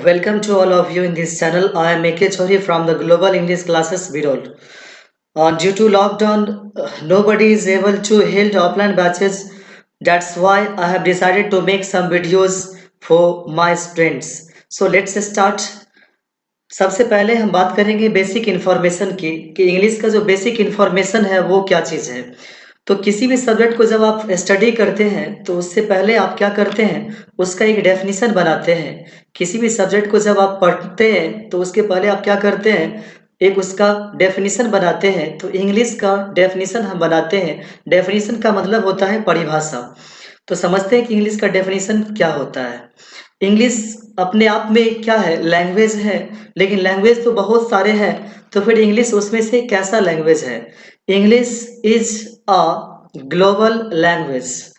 Welcome to all of you in this channel. I am AK Chori from the Global English Classes Birol. Due to lockdown, nobody is able to hold offline batches. That's why I have decided to make some videos for my students. So let's start. सबसे पहले हम बात करेंगे basic information की कि English का जो basic information है वो क्या चीज़ है। तो किसी भी सब्जेक्ट को जब आप स्टडी करते हैं तो उससे पहले आप क्या करते हैं, उसका एक डेफिनेशन बनाते हैं। किसी भी सब्जेक्ट को जब आप पढ़ते हैं तो उसके पहले आप क्या करते हैं, एक उसका डेफिनेशन बनाते हैं। तो इंग्लिश का डेफिनेशन हम बनाते हैं। डेफिनेशन का मतलब होता है परिभाषा। तो समझते हैं कि इंग्लिश का डेफिनेशन क्या होता है। इंग्लिश अपने आप में क्या है, लैंग्वेज है, लेकिन लैंग्वेज तो बहुत सारे हैं। तो फिर इंग्लिश उसमें से कैसा लैंग्वेज है? English is a global language.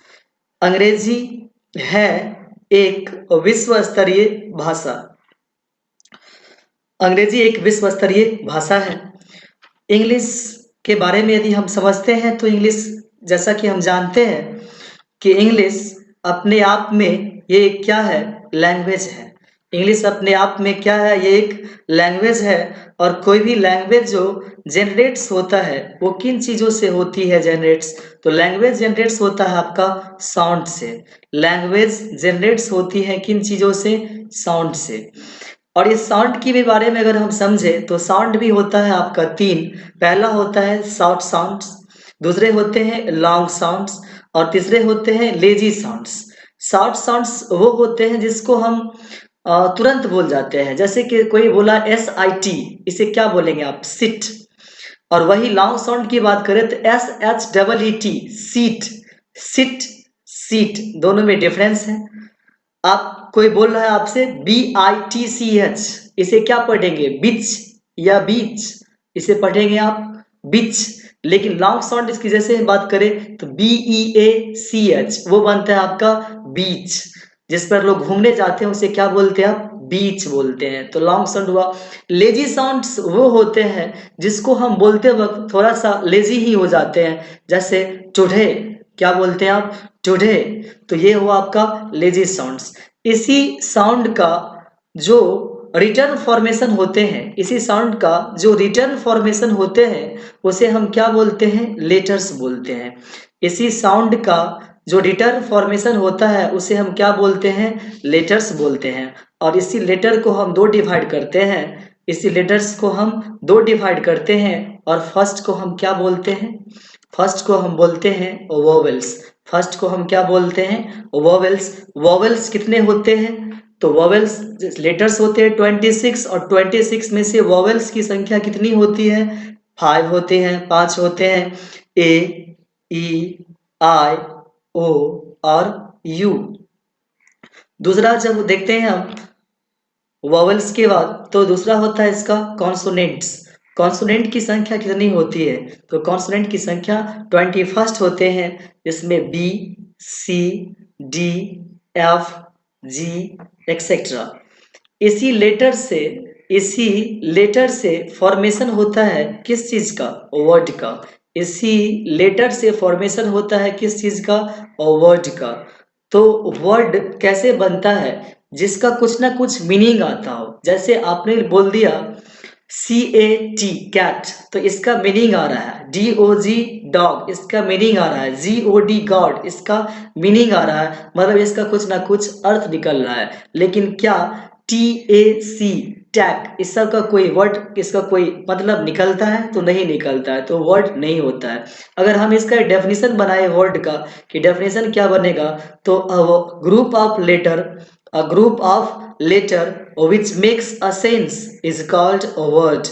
अंग्रेजी है एक विश्व स्तरीय भाषा। अंग्रेजी एक विश्व स्तरीय भाषा है। इंग्लिश के बारे में यदि हम समझते हैं तो इंग्लिश, जैसा कि हम जानते हैं कि इंग्लिश अपने आप में ये क्या है, लैंग्वेज है। इंग्लिश अपने आप में क्या है, ये एक लैंग्वेज है। और कोई भी लैंग्वेज जो जनरेट्स होता है वो किन चीज़ों से होती है जनरेट्स? तो लैंग्वेज जनरेट्स होता है आपका साउंड से। लैंग्वेज जनरेट्स होती है किन चीज़ों से? साउंड से। और इस साउंड की भी बारे में अगर हम समझें तो साउंड भी होता है आपका तीन। पहला होता है शॉर्ट साउंड्स, दूसरे होते हैं लॉन्ग साउंड्स, और तीसरे होते हैं लेजी साउंड्स। शॉर्ट साउंड्स वो होते हैं जिसको हम तुरंत बोल जाते हैं। जैसे कि कोई बोला SIT, इसे क्या बोलेंगे आप? सिट। और वही लॉन्ग साउंड की बात करें तो SHEET, सीट। सिट, सीट, दोनों में डिफरेंस है। आप कोई बोल रहा है आपसे BITCH, इसे क्या पढ़ेंगे? बिच या बीच, इसे पढ़ेंगे आप बिच। लेकिन लॉन्ग साउंड इसकी जैसे हम बात करें तो BEACH, वो बनता है आपका बीच। जिस पर लोग घूमने जाते हैं उसे क्या बोलते हैं आप? बीच बोलते हैं। तो लॉन्ग साउंड हुआ। लेजी साउंड्स वो होते हैं जिसको हम बोलते वक्त थोड़ा सा लेजी ही हो जाते हैं। जैसे टुडे, क्या बोलते हैं आप? टुडे। तो ये हुआ आपका लेजी साउंड्स। इसी साउंड का जो रिटर्न फॉर्मेशन होते हैं, इसी साउंड का जो रिटर्न फॉर्मेशन होते हैं उसे हम क्या बोलते हैं? लेटर्स बोलते हैं। इसी साउंड का जो रिटर्न फॉर्मेशन होता है उसे हम क्या बोलते हैं? लेटर्स बोलते हैं। और इसी लेटर को हम दो डिवाइड करते हैं। इसी लेटर्स को हम दो डिवाइड करते हैं और फर्स्ट को हम क्या बोलते हैं? फर्स्ट को हम बोलते हैं वोवेल्स। फर्स्ट को हम क्या बोलते हैं? वोवेल्स। वोवेल्स कितने होते हैं? तो वोवेल्स लेटर्स होते हैं 26, और 26 में से वोवेल्स की संख्या कितनी होती है? 5 होते हैं, 5 होते हैं। A, E, I, O और U। दूसरा जब देखते हैं हम वोवेल्स के बाद, तो दूसरा होता है इसका कॉन्सोनेंट्स। कॉन्सोनेंट की संख्या कितनी होती है? तो कॉन्सोनेंट की संख्या 21 होते हैं, जिसमें B, C, D, F, G etcetera. इसी लेटर से फॉर्मेशन होता है किस चीज का? वर्ड का। इसी लेटर से फॉर्मेशन होता है किस चीज का? वर्ड का। तो वर्ड कैसे बनता है? जिसका कुछ ना कुछ मीनिंग आता हो। जैसे आपने बोल दिया CAT, कैट, तो इसका मीनिंग आ रहा है। DOG, डॉग, इसका मीनिंग आ रहा है। GOD, गॉड, इसका मीनिंग आ रहा है। मतलब इसका कुछ ना कुछ अर्थ निकल रहा है। लेकिन क्या TAC, टैक, इस सब का कोई वर्ड, इसका कोई मतलब निकलता है? तो नहीं निकलता है, तो वर्ड नहीं होता है। अगर हम इसका डेफिनेशन बनाए वर्ड का, कि डेफिनेशन क्या बनेगा, तो group of letter, a group of letter which makes a sense is called a word।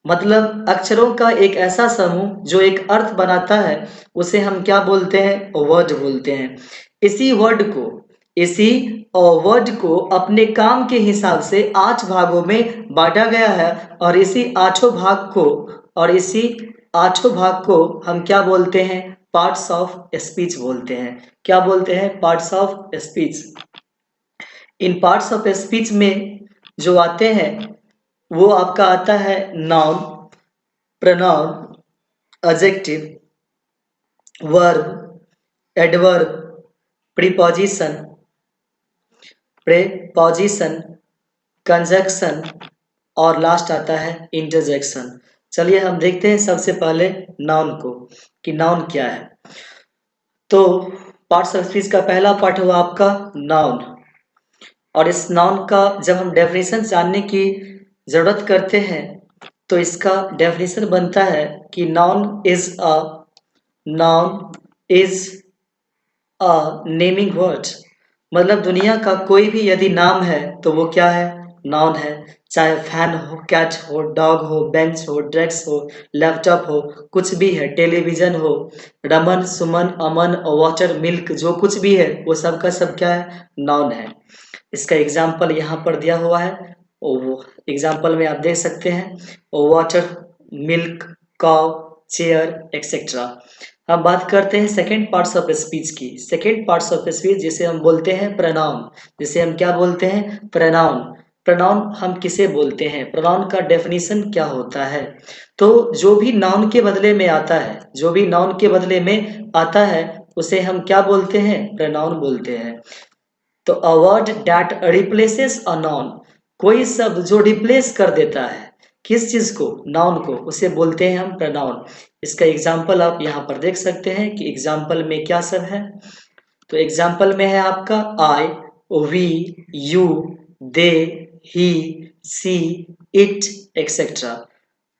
मतलब अक्षरों का एक ऐसा समूह जो एक अर्थ बनाता है उसे हम क्या बोलते हैं? वर्ड बोलते हैं। इसी वर्ड को इसी वर्ड को अपने काम के हिसाब से 8 भागों में बांटा गया है। और इसी 8 भाग को हम क्या बोलते हैं? पार्ट्स ऑफ स्पीच बोलते हैं। क्या बोलते हैं? Parts of speech. In parts of speech में जो आते हैं वो आपका आता है noun, pronoun, adjective, verb, adverb, preposition, conjunction और लास्ट आता है इंटरजेक्शन। चलिए हम देखते हैं सबसे पहले नाउन को कि नाउन क्या है। तो पार्ट्स ऑफ स्पीच का पहला पार्ट हुआ आपका नाउन, और इस नाउन का जब हम डेफिनेशन जानने की जरूरत करते हैं तो इसका डेफिनेशन बनता है कि noun is a naming word. मतलब दुनिया का कोई भी यदि नाम है तो वो क्या है, नाउन है। चाहे फैन हो, कैट हो, डॉग हो, बेंच हो, डेस्क हो, लैपटॉप हो, कुछ भी है, टेलीविजन हो, रमन, सुमन, अमन, वाटर, मिल्क, जो कुछ भी है वो सब का सब क्या है, नाउन है। इसका एग्जाम्पल यहाँ पर दिया हुआ है, वो एग्जाम्पल में आप देख सकते हैं, water, milk, cow, chair etcetera. हम बात करते हैं सेकेंड पार्ट्स ऑफ स्पीच की। सेकेंड पार्ट्स ऑफ स्पीच जिसे हम बोलते हैं प्रनाउन, जिसे हम क्या बोलते हैं, प्रनाउन। प्रनाउन हम किसे बोलते हैं, प्रनाउन का डेफिनेशन क्या होता है। तो जो भी नाउन के बदले में आता है, जो भी नाउन के बदले में आता है उसे हम क्या बोलते हैं, प्रनाउन बोलते हैं। तो a word that replaces a noun, कोई शब्द जो रिप्लेस कर देता है किस चीज को, नाउन को, उसे बोलते हैं हम प्रनाउन। इसका एग्जाम्पल आप यहाँ पर देख सकते हैं कि एग्जाम्पल में क्या सब है। तो एग्जाम्पल में है आपका I, we, you, they, he, she, it etcetera.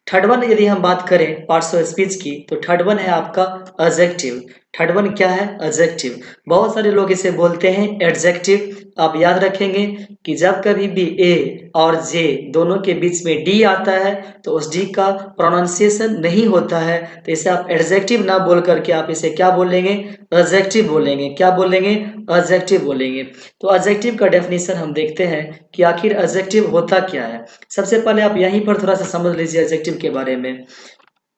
Third one यदि हम बात करें पार्ट्स ऑफ स्पीच की, तो थर्ड वन है आपका एडजेक्टिव। थर्ड वन क्या है, एडजेक्टिव। बहुत सारे लोग इसे बोलते हैं एडजेक्टिव। आप याद रखेंगे कि जब कभी भी ए और जे दोनों के बीच में डी आता है तो उस डी का प्रोनाउंसिएशन नहीं होता है, तो इसे आप एडजेक्टिव ना बोल करके आप इसे क्या बोलेंगे, एडजेक्टिव बोलेंगे। क्या बोलेंगे, एडजेक्टिव बोलेंगे। तो एडजेक्टिव का डेफिनेशन हम देखते हैं कि आखिर एडजेक्टिव होता क्या है। सबसे पहले आप यहीं पर थोड़ा सा समझ लीजिए एडजेक्टिव के बारे में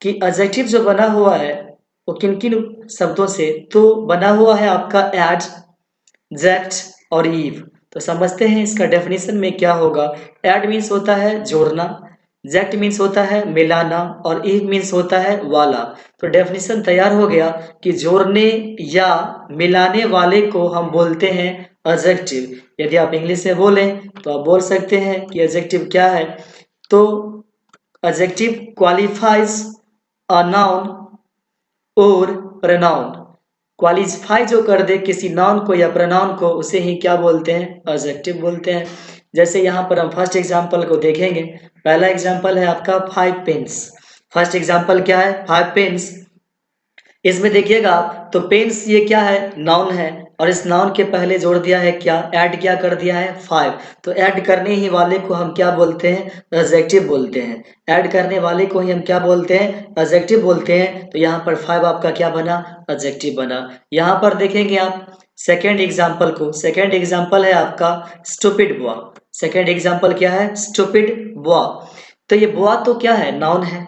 कि एडजेक्टिव जो बना हुआ है वो किन किन शब्दों से, तो बना हुआ है आपका एड, जेक्ट और ईव। तो समझते हैं इसका डेफिनेशन में क्या होगा। एड मीन्स होता है जोड़ना, जेक्ट मीन्स होता है मिलाना, और ईव मीन्स होता है वाला। तो डेफिनेशन तैयार हो गया कि जोड़ने या मिलाने वाले को हम बोलते हैं एडजेक्टिव। यदि आप इंग्लिश में बोलें तो आप बोल सकते हैं कि एडजेक्टिव क्या है। तो एडजेक्टिव क्वालिफाइज अ नाउन और प्रोनाउन। क्वालिफाई जो कर दे किसी नाउन को या प्रोनाउन को उसे ही क्या बोलते हैं, एडजेक्टिव बोलते हैं। जैसे यहाँ पर हम फर्स्ट एग्जांपल को देखेंगे। पहला एग्जांपल है आपका 5 पेन्स। फर्स्ट एग्जांपल क्या है, 5 पेन्स। इसमें देखिएगा आप, तो पेन्स ये क्या है, नाउन है, और इस नाउन के पहले जोड़ दिया है क्या, ऐड क्या कर दिया है, 5। तो ऐड करने ही वाले को हम क्या बोलते हैं, एडजेक्टिव बोलते हैं। ऐड करने वाले को ही हम क्या बोलते हैं, एडजेक्टिव बोलते हैं। तो यहाँ पर 5 आपका क्या बना, एडजेक्टिव बना। यहाँ पर देखेंगे आप सेकेंड एग्जाम्पल को। सेकेंड एग्जाम्पल है आपका स्टूपिड बॉय। सेकेंड एग्जाम्पल क्या है, स्टूपिड बॉय। तो ये बॉय तो क्या है, नाउन है,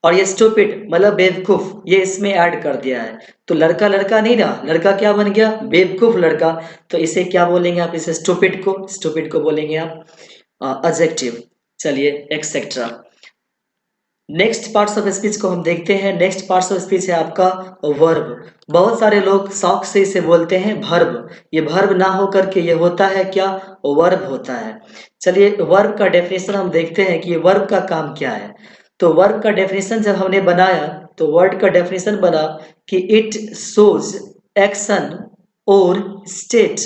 और ये स्टूपिड मतलब बेवकूफ, ये इसमें ऐड कर दिया है। तो लड़का लड़का नहीं रहा, लड़का क्या बन गया, बेवकूफ लड़का। तो इसे क्या बोलेंगे आप, इसे स्टूपिड को बोलेंगे आप एडजेक्टिव। चलिए etcetera. Next parts of speech को हम देखते हैं। नेक्स्ट पार्ट्स ऑफ स्पीच है आपका वर्ब। बहुत सारे लोग शौक से इसे बोलते हैं भर्ब। ये भर्ब ना हो करके ये होता है क्या, वर्ब होता है। चलिए वर्ब का डेफिनेशन हम देखते हैं कि ये वर्ब का काम क्या है। तो वर्ब का डेफिनेशन जब हमने बनाया तो वर्ड का डेफिनेशन बना कि इट शोज एक्शन और स्टेट।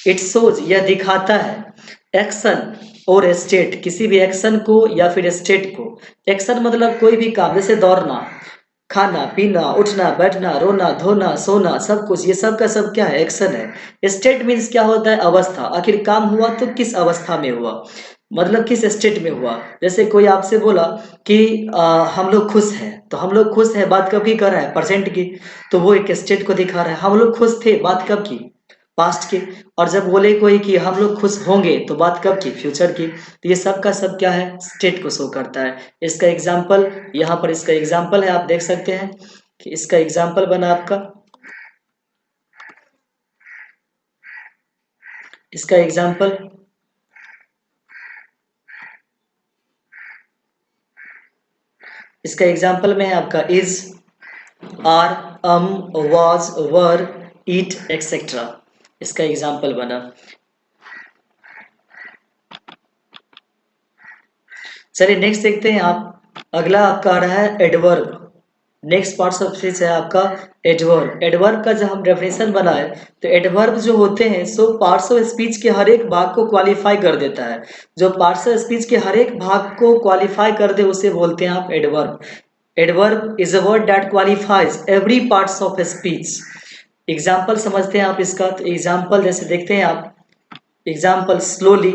इट शोज यह दिखाता है, एक्शन और स्टेट, किसी भी एक्शन को या फिर स्टेट को। एक्शन मतलब कोई भी काम, जैसे दौड़ना, खाना पीना, उठना बैठना, रोना धोना सोना, सब कुछ, ये सब का सब क्या है, एक्शन है। स्टेट मीन्स क्या होता है, अवस्था। आखिर काम हुआ तो किस अवस्था में हुआ, मतलब किस स्टेट में हुआ। जैसे कोई आपसे बोला कि हम लोग खुश हैं, तो हम लोग खुश हैं बात कब की कर रहा है, परसेंट की। तो वो एक स्टेट को दिखा रहा है। हम लोग खुश थे बात कब की, पास्ट की। और जब बोले कोई कि हम लोग खुश होंगे तो बात कब की, फ्यूचर की। तो ये सब का सब क्या है, स्टेट को शो करता है। इसका एग्जाम्पल यहाँ पर, इसका एग्जाम्पल है, आप देख सकते हैं कि इसका एग्जाम्पल बना आपका, इसका एग्जाम्पल इसका एग्जाम्पल में है आपका is, are, was, were, eat etcetera. इसका एग्जाम्पल बना। चलिए नेक्स्ट देखते हैं आप। अगला आपका आ रहा है adverb. Next parts of speech है आपका एडवर्ब। एडवर्ब का जब हम डेफिनेशन बनाए तो एडवर्ब जो होते हैं सो पार्ट्स ऑफ स्पीच के हर एक भाग को क्वालिफाई कर देता है। जो पार्ट्स ऑफ स्पीच के हर एक भाग को क्वालिफाई कर दे उसे बोलते हैं आप adverb. Adverb is a word that qualifies every parts of speech. Example समझते हैं आप इसका। तो एग्जाम्पल जैसे देखते हैं आप, example slowly,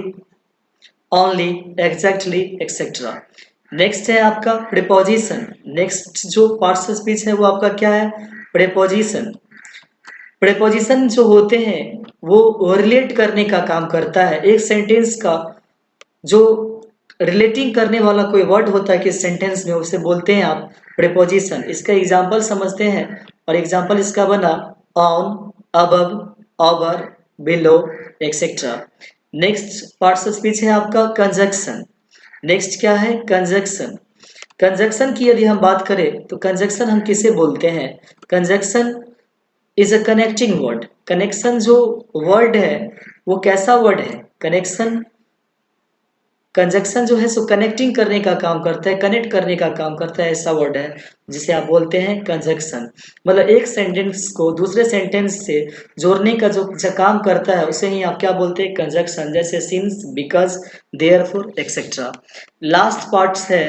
only, exactly, etcetera. Next है आपका प्रीपोजिशन। नेक्स्ट जो पार्ट्स ऑफ स्पीच है वो आपका क्या है, प्रीपोजिशन। प्रीपोजिशन जो होते हैं वो रिलेट करने का काम करता है। एक सेंटेंस का जो रिलेटिंग करने वाला कोई वर्ड होता है किस सेंटेंस में, उसे बोलते हैं आप प्रीपोजिशन। इसका एग्जांपल समझते हैं और एग्जांपल इसका बना on, above, over, below, etcetera. Next parts of speech है आपका कंजक्शन। नेक्स्ट क्या है, कंजक्शन। कंजक्शन की यदि हम बात करें तो कंजक्शन हम किसे बोलते हैं, conjunction is a connecting word. Connection जो वर्ड है वो कैसा वर्ड है, कनेक्शन। कंजक्शन जो है सो कनेक्टिंग करने का काम करता है, कनेक्ट करने का काम करता है, ऐसा वर्ड है जिसे आप बोलते हैं कंजक्शन। मतलब एक सेंटेंस को दूसरे सेंटेंस से जोड़ने का जो काम करता है उसे ही आप क्या बोलते हैं, कंजक्शन। जैसे since, because, therefore, etcetera. Last part है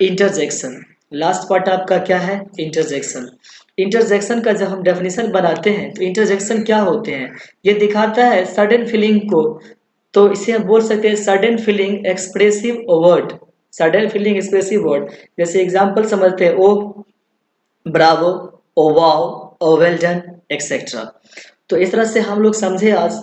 इंटरजेक्शन। लास्ट पार्ट आपका क्या है, इंटरजेक्शन। इंटरजेक्शन का जब हम डेफिनेशन बनाते हैं तो इंटरजेक्शन क्या होते हैं, ये दिखाता है सडन फीलिंग को। तो इसे हम बोल सकते हैं sudden feeling expressive word. Sudden feeling expressive word. जैसे एग्जांपल समझते हैं, ओ ब्रावो, ओ वाओ, ओ वेल डन, एक्सेट्रा। तो इस तरह से हम लोग समझे आज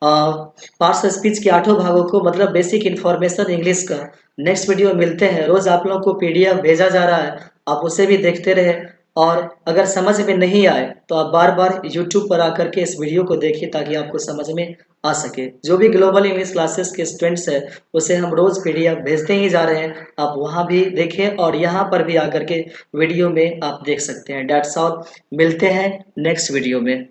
पार्ट्स ऑफ स्पीच के 8 भागों को, मतलब बेसिक इन्फॉर्मेशन इंग्लिश का। नेक्स्ट वीडियो मिलते हैं। रोज आप लोगों को पीडीएफ भेजा जा रहा है, आप उसे भी देखते रहे। और अगर समझ में नहीं आए तो आप बार बार यूट्यूब पर आकर के इस वीडियो को देखिए ताकि आपको समझ में आ सके। जो भी ग्लोबल इंग्लिश क्लासेस के स्टूडेंट्स हैं उसे हम रोज पीडीएफ भेजते ही जा रहे हैं, आप वहां भी देखें और यहाँ पर भी आकर के वीडियो में आप देख सकते हैं। डेट्स ऑल, मिलते हैं नेक्स्ट वीडियो में।